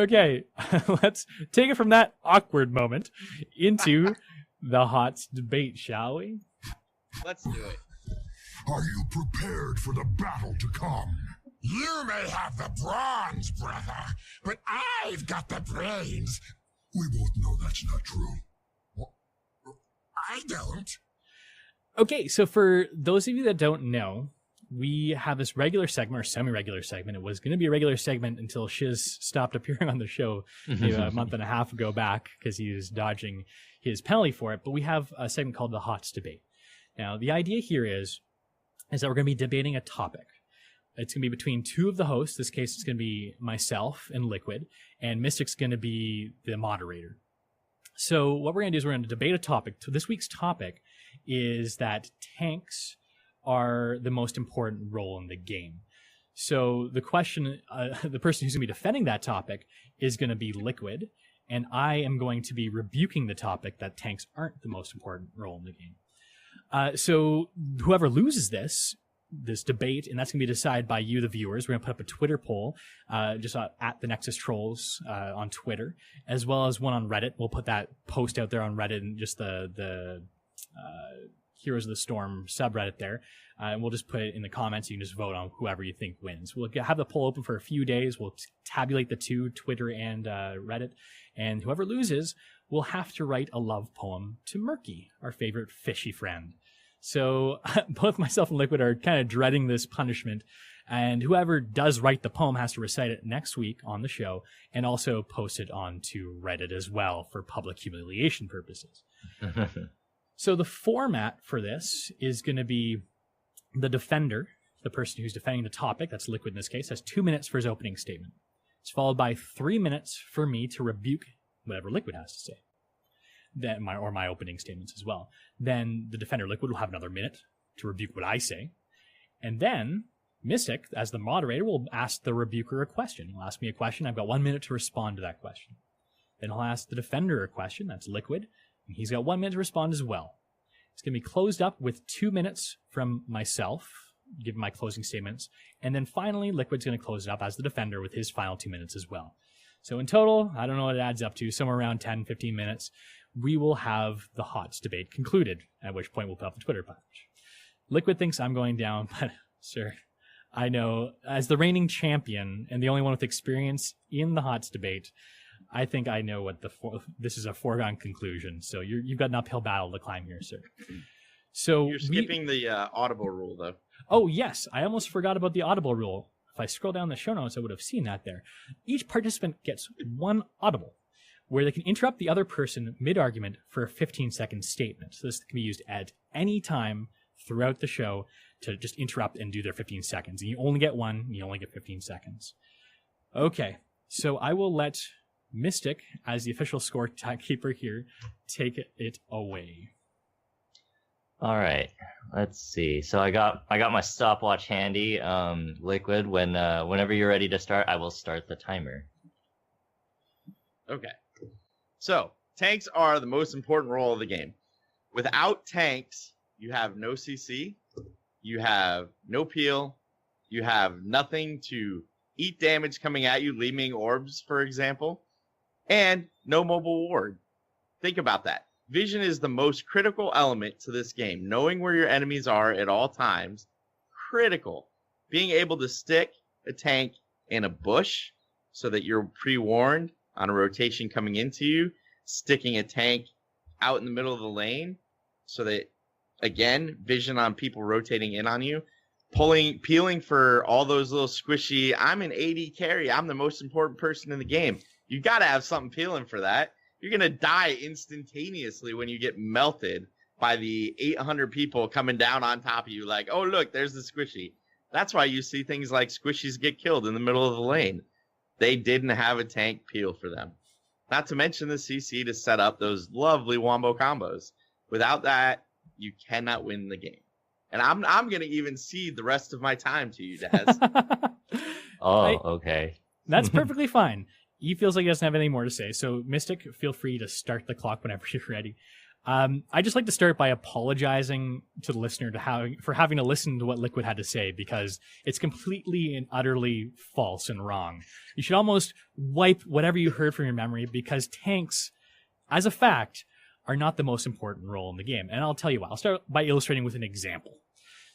Okay, let's take it from that awkward moment into the HotS debate, shall we? Let's do it. Are you prepared for the battle to come? You may have the bronze, brother, but I've got the brains. We both know that's not true. I don't. Okay, so for those of you that don't know, we have this regular segment or semi-regular segment. It was going to be a regular segment until Shiz stopped appearing on the show a month and a half ago back because he was dodging his penalty for it. But we have a segment called the HotS debate. Now, the idea here is that we're going to be debating a topic. It's going to be between two of the hosts. In this case, it's going to be myself and Liqiud, and Mystic's going to be the moderator. So what we're going to do is we're going to debate a topic. So this week's topic is that tanks are the most important role in the game. So the question, the person who's going to be defending that topic is going to be Liqiud, and I am going to be rebuking the topic that tanks aren't the most important role in the game. So whoever loses this debate, and that's going to be decided by you, the viewers. We're going to put up a Twitter poll, just at the Nexus Trolls on Twitter, as well as one on Reddit. We'll put that post out there on Reddit and just the Heroes of the Storm subreddit there. And we'll just put it in the comments. You can just vote on whoever you think wins. We'll have the poll open for a few days. We'll tabulate the two, Twitter and Reddit. And whoever loses will have to write a love poem to Murky, our favorite fishy friend. So both myself and Liqiud are kind of dreading this punishment. And whoever does write the poem has to recite it next week on the show and also post it onto Reddit as well for public humiliation purposes. So the format for this is going to be the defender, the person who's defending the topic, that's Liqiud in this case, has 2 minutes for his opening statement. It's followed by 3 minutes for me to rebuke whatever Liqiud has to say. Then my opening statements as well. Then the defender, Liqiud, will have another minute to rebuke what I say. And then Mystic, as the moderator, will ask the rebuker a question. He'll ask me a question. I've got 1 minute to respond to that question. Then he'll ask the defender a question. That's Liqiud. And he's got 1 minute to respond as well. It's going to be closed up with 2 minutes from myself, giving my closing statements. And then finally, Liquid's going to close it up as the defender with his final 2 minutes as well. So in total, I don't know what it adds up to, somewhere around 10, 15 minutes, we will have the HotS debate concluded, at which point we'll put up the Twitter page. Liqiud thinks I'm going down, but sir, I know, as the reigning champion and the only one with experience in the HotS debate, I think I know what this is a foregone conclusion. So you've got an uphill battle to climb here, sir. So you're skipping the audible rule, though. Oh, yes. I almost forgot about the audible rule. If I scroll down the show notes, I would have seen that there. Each participant gets one audible, where they can interrupt the other person mid-argument for a 15-second statement. So this can be used at any time throughout the show to just interrupt and do their 15 seconds. And you only get one, and you only get 15 seconds. Okay, so I will let Mystic, as the official scorekeeper here, take it away. All right, let's see. So I got my stopwatch handy. Liqiud, whenever you're ready to start, I will start the timer. Okay. So tanks are the most important role of the game. Without tanks, you have no CC, you have no peel, you have nothing to eat damage coming at you, leaving orbs, for example, and no mobile ward. Think about that. Vision is the most critical element to this game. Knowing where your enemies are at all times, critical. Being able to stick a tank in a bush so that you're pre-warned on a rotation coming into you, sticking a tank out in the middle of the lane so that, again, vision on people rotating in on you, peeling for all those little squishy, I'm an AD carry, I'm the most important person in the game. You got to have something peeling for that. You're going to die instantaneously when you get melted by the 800 people coming down on top of you like, oh, look, there's the squishy. That's why you see things like squishies get killed in the middle of the lane. They didn't have a tank peel for them. Not to mention the CC to set up those lovely wombo combos. Without that, you cannot win the game. And I'm going to even cede the rest of my time to you, Daz. Okay. That's perfectly fine. He feels like he doesn't have anything more to say. So, Mystic, feel free to start the clock whenever you're ready. I just like to start by apologizing to the listener for having to listen to what Liqiud had to say, because it's completely and utterly false and wrong. You should almost wipe whatever you heard from your memory, because tanks, as a fact, are not the most important role in the game. And I'll tell you why. I'll start by illustrating with an example.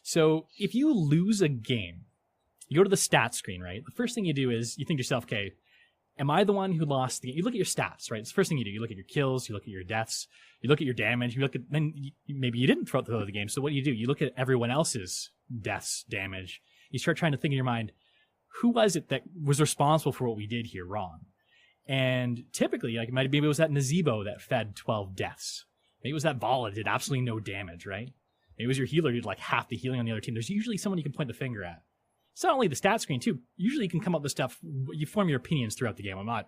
So if you lose a game, you go to the stats screen, right? The first thing you do is you think to yourself, okay, am I the one who lost the game? You look at your stats, right? It's the first thing you do. You look at your kills, you look at your deaths, you look at your damage, then maybe you didn't throw the game. So what do? You look at everyone else's deaths, damage. You start trying to think in your mind, who was it that was responsible for what we did here wrong? And typically, like maybe it was that Nazebo that fed 12 deaths. Maybe it was that Vala that did absolutely no damage, right? Maybe it was your healer who did like half the healing on the other team. There's usually someone you can point the finger at. It's not only the stat screen too. Usually you can come up with stuff. You form your opinions throughout the game. I'm not,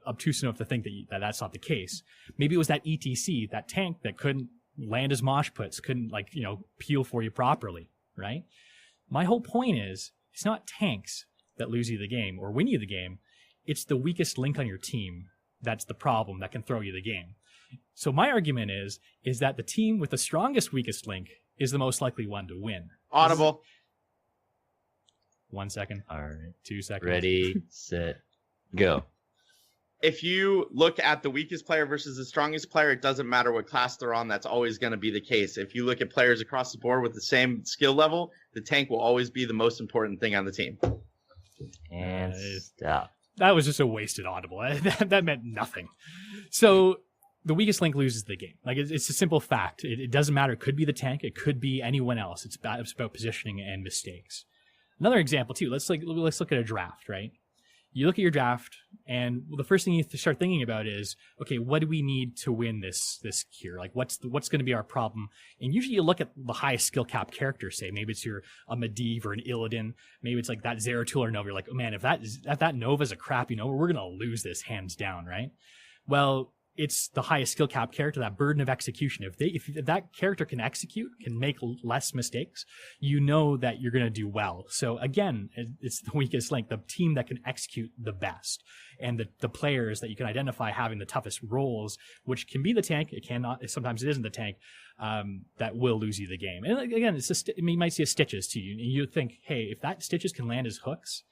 obtuse enough to think that that's not the case. Maybe it was that ETC, that tank that couldn't land his mosh puts, couldn't peel for you properly, right? My whole point is, it's not tanks that lose you the game or win you the game. It's the weakest link on your team that's the problem that can throw you the game. So my argument is that the team with the strongest weakest link is the most likely one to win. Audible. 1 second. All right. 2 seconds. Ready, set, go. If you look at the weakest player versus the strongest player, it doesn't matter what class they're on. That's always going to be the case. If you look at players across the board with the same skill level, the tank will always be the most important thing on the team. And stop. That was just a wasted audible. That meant nothing. So the weakest link loses the game. Like, it's a simple fact. It doesn't matter. It could be the tank. It could be anyone else. It's about positioning and mistakes. Another example too. Let's look at a draft, right? You look at your draft, and the first thing you start thinking about is, okay, what do we need to win this here? Like, what's going to be our problem? And usually you look at the highest skill cap character. Say maybe it's a Medivh or an Illidan. Maybe it's like that Zeratul or Nova. You're like, oh man, if that Nova's a crappy Nova, we're gonna lose this hands down, right? Well, it's the highest skill cap character, that burden of execution. If that character can execute, can make less mistakes, you know that you're going to do well. So again, it's the weakest link, the team that can execute the best, and the players that you can identify having the toughest roles, which can be the tank. It cannot. Sometimes it isn't the tank. That will lose you the game. And again, you might see a Stitches to you, and you think, hey, if that Stitches can land his hooks,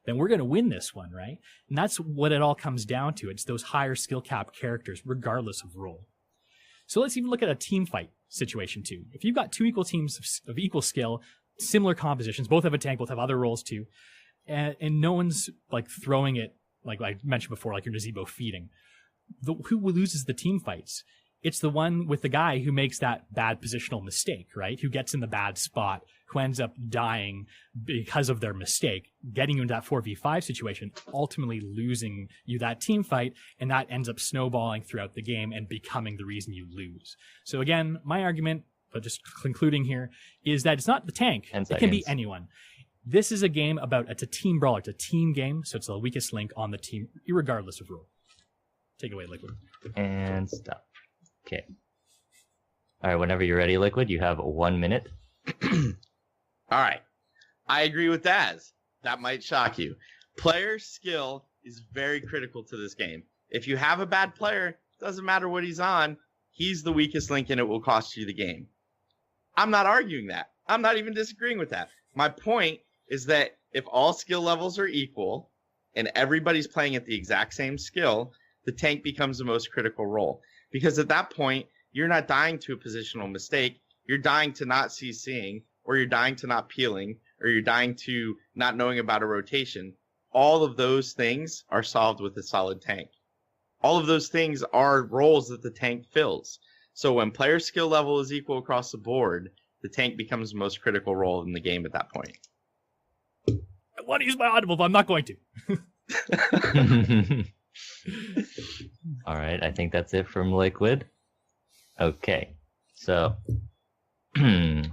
then we're going to win this one, right? And that's what it all comes down to. It's those higher skill cap characters, regardless of role. So let's even look at a team fight situation too. If you've got two equal teams of equal skill, similar compositions, both have a tank, both have other roles too, and no one's like throwing it, like I mentioned before, like your Nazebo feeding. Who loses the team fights? It's the one with the guy who makes that bad positional mistake, right? Who gets in the bad spot, who ends up dying because of their mistake, getting you into that 4v5 situation, ultimately losing you that team fight, and that ends up snowballing throughout the game and becoming the reason you lose. So again, my argument, but just concluding here, is that it's not the tank. It can be anyone. This is a game it's a team brawler. It's a team game, so it's the weakest link on the team, regardless of role. Take it away, Liqiud. And stop. Okay. All right, whenever you're ready, Liqiud, you have 1 minute. All right. I agree with Daz. That might shock you. Player skill is very critical to this game. If you have a bad player, doesn't matter what he's on, he's the weakest link and it will cost you the game. I'm not arguing that. I'm not even disagreeing with that. My point is that if all skill levels are equal and everybody's playing at the exact same skill, the tank becomes the most critical role. Because at that point, you're not dying to a positional mistake. You're dying to not CCing, or you're dying to not peeling, or you're dying to not knowing about a rotation. All of those things are solved with a solid tank. All of those things are roles that the tank fills. So when player skill level is equal across the board, the tank becomes the most critical role in the game at that point. I want to use my audible, but I'm not going to. All right, I think that's it from Liqiud. Okay, so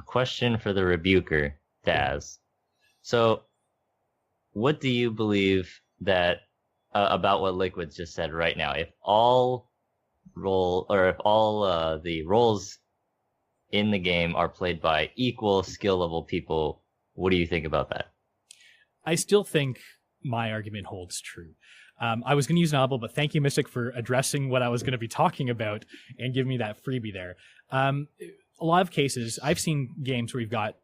question for the rebuker, Daz. So, what do you believe that about what Liqiud just said right now? If all the roles in the game are played by equal skill level people, what do you think about that? I still think my argument holds true. I was going to use an audible, but thank you, Mystic, for addressing what I was going to be talking about and giving me that freebie there. A lot of cases, I've seen games where you've got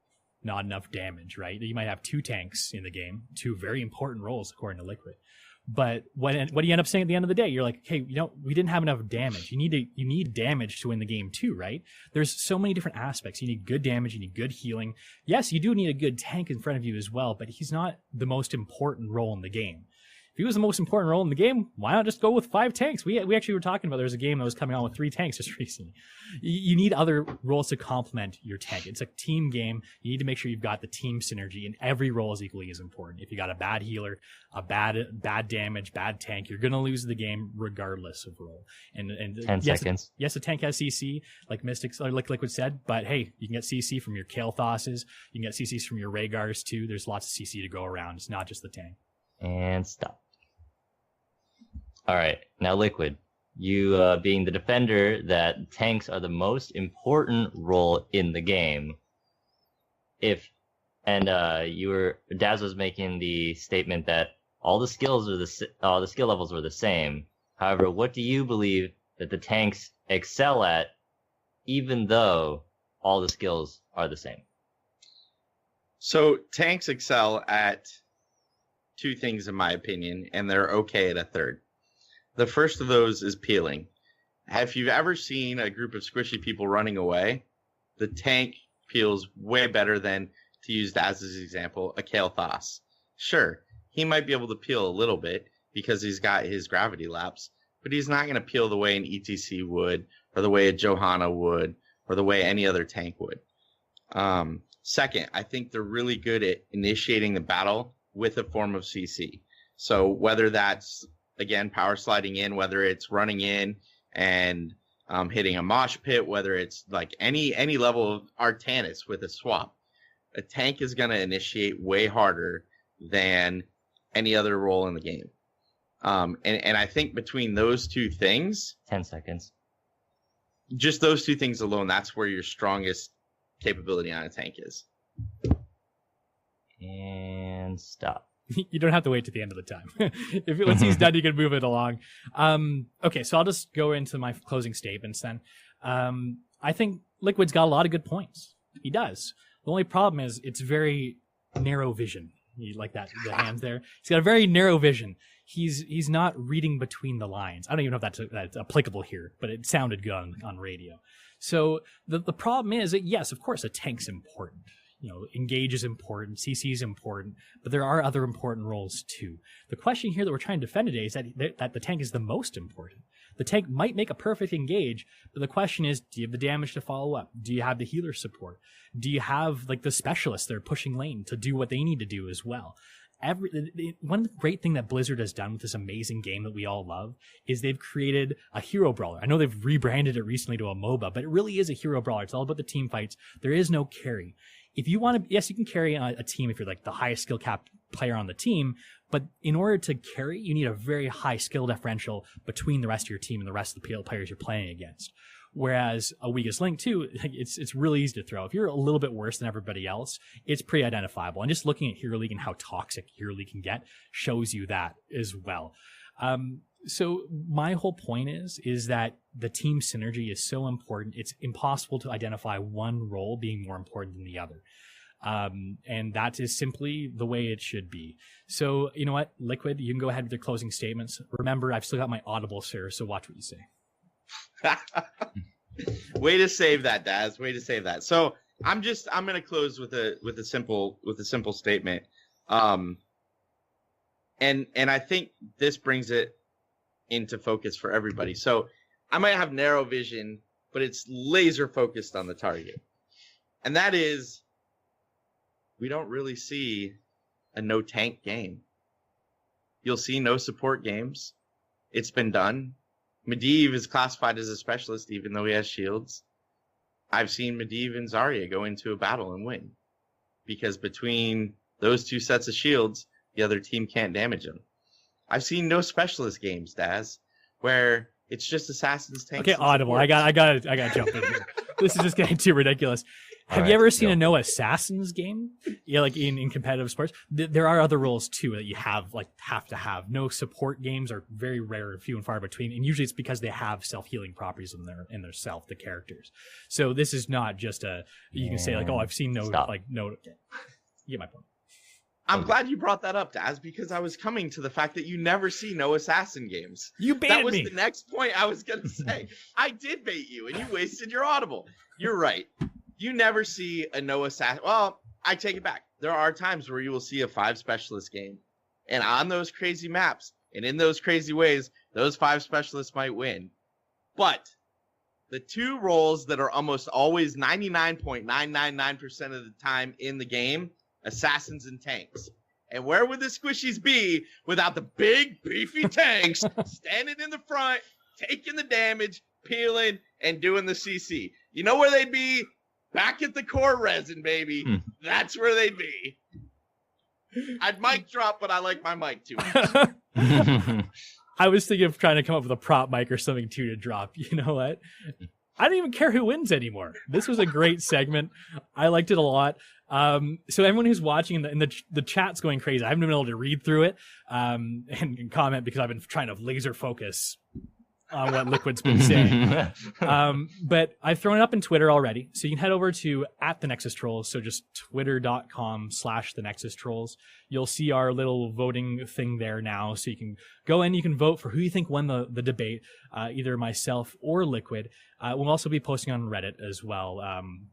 not enough damage, right? You might have 2 tanks in the game, 2 very important roles according to Liqiud. But what do you end up saying at the end of the day? You're like, hey, we didn't have enough damage. You need damage to win the game too, right? There's so many different aspects. You need good damage. You need good healing. Yes, you do need a good tank in front of you as well, but he's not the most important role in the game. If he was the most important role in the game, why not just go with 5 tanks? We actually were talking about there's a game that was coming on with 3 tanks just recently. You need other roles to complement your tank. It's a team game. You need to make sure you've got the team synergy, and every role is equally as important. If you got a bad healer, a bad damage, bad tank, you're gonna lose the game regardless of role. And 10 seconds. Yes, the tank has CC, like Mystics, or like Liqiud said, but hey, you can get CC from your Kael'thas's, you can get CCs from your Rhaegars too. There's lots of CC to go around. It's not just the tank. And stop. All right, now Liqiud, you being the defender that tanks are the most important role in the game. Daz was making the statement that all the skill levels were the same. However, what do you believe that the tanks excel at, even though all the skills are the same? So tanks excel at 2 things, in my opinion, and they're okay at a third. The first of those is peeling. If you've ever seen a group of squishy people running away, the tank peels way better than, to use Daz's example, a Kael'thas. Sure, he might be able to peel a little bit because he's got his gravity lapse, but he's not going to peel the way an ETC would, or the way a Johanna would, or the way any other tank would. Second, I think they're really good at initiating the battle with a form of CC. So whether that's, again, power sliding in, whether it's running in and hitting a mosh pit, whether it's like any level of Artanis with a swap, a tank is going to initiate way harder than any other role in the game. And I think between those 2 things, 10 seconds, just those 2 things alone, that's where your strongest capability on a tank is. And stop. You don't have to wait to the end of the time. Once he's done, you can move it along. Okay, so I'll just go into my closing statements then. I think Liqiud's got a lot of good points. He does. The only problem is it's very narrow vision. You like that, the hands there? He's got a very narrow vision. He's not reading between the lines. I don't even know if that's applicable here, but it sounded good on radio. So the problem is that, yes, of course, a tank's important. Engage is important, CC is important, but there are other important roles too. The question here that we're trying to defend today is that the tank is the most important. The tank might make a perfect engage, but the question is, do you have the damage to follow up? Do you have the healer support? Do you have the specialists that are pushing lane to do what they need to do as well? One great thing that Blizzard has done with this amazing game that we all love is they've created a hero brawler. I know they've rebranded it recently to a MOBA, but it really is a hero brawler. It's all about the team fights. There is no carry. If you want to, yes, you can carry a team if you're the highest skill cap player on the team, but in order to carry, you need a very high skill differential between the rest of your team and the rest of the players you're playing against. Whereas a weakest link too, it's really easy to throw. If you're a little bit worse than everybody else, it's pretty identifiable. And just looking at Hero League and how toxic Hero League can get shows you that as well. So my whole point is that the team synergy is so important. It's impossible to identify one role being more important than the other. And that is simply the way it should be. So you know what, Liqiud, you can go ahead with your closing statements. Remember, I've still got my audible, sir, so watch what you say. Way to save that, Daz. Way to save that. So I'm going to close with a simple statement. And I think this brings it into focus for everybody. So I might have narrow vision, but it's laser focused on the target. And that is, we don't really see a no tank game. You'll see no support games. It's been done. Medivh is classified as a specialist, even though he has shields. I've seen Medivh and Zarya go into a battle and win, because between those 2 sets of shields, the other team can't damage them. I've seen no specialist games, Daz, where it's just assassins, tanks. Okay, audible. I got to jump in here. This is just getting too ridiculous. Have you ever seen a No Assassins game? Yeah, like in competitive sports. There are other rules too that you have to have. No support games are very rare, few and far between, and usually it's because they have self-healing properties in their self, the characters. So this is not just you can say like, oh, I've seen no. You get my point. I'm glad you brought that up, Daz, because I was coming to the fact that you never see no assassin games. You baited me. That was the next point I was going to say. I did bait you, and you wasted your audible. You're right. You never see a no assassin. Well, I take it back. There are times where you will see a 5 specialist game, and on those crazy maps and in those crazy ways, those 5 specialists might win. But the 2 roles that are almost always 99.999% of the time in the game, assassins and tanks. And where would the squishies be without the big beefy tanks standing in the front, taking the damage, peeling, and doing the CC? You know where they'd be? Back at the core resin, baby. That's where they'd be. I'd mic drop, but I like my mic too much. I was thinking of trying to come up with a prop mic or something too to drop. You know what? I don't even care who wins anymore. This was a great segment. I liked it a lot. So everyone who's watching and the chat's going crazy. I haven't been able to read through it and comment because I've been trying to laser focus on what Liquid's been saying. But I've thrown it up in Twitter already. So you can head over to @TheNexusTrolls. So just twitter.com/TheNexusTrolls. You'll see our little voting thing there now. So you can go in, you can vote for who you think won the debate, either myself or Liquid. We'll also be posting on Reddit as well,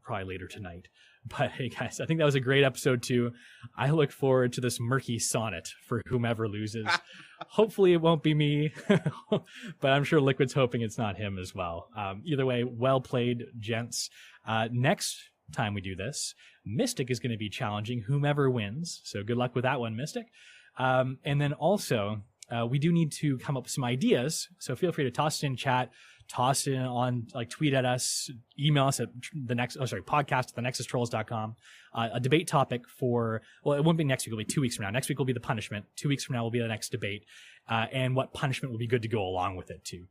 probably later tonight. But hey guys, I think that was a great episode too. I look forward to this murky sonnet for whomever loses. Hopefully it won't be me, but I'm sure Liquid's hoping it's not him as well. Either way, well played, gents. Next time we do this, Mystic is going to be challenging whomever wins. So good luck with that one, Mystic. And then also, we do need to come up with some ideas. So feel free to toss it in chat. Toss it on, tweet at us, email us at podcast@thenexustrolls.com. A debate topic for, well, it won't be next week, it'll be 2 weeks from now. Next week will be the punishment. 2 weeks from now will be the next debate. And what punishment will be good to go along with it too.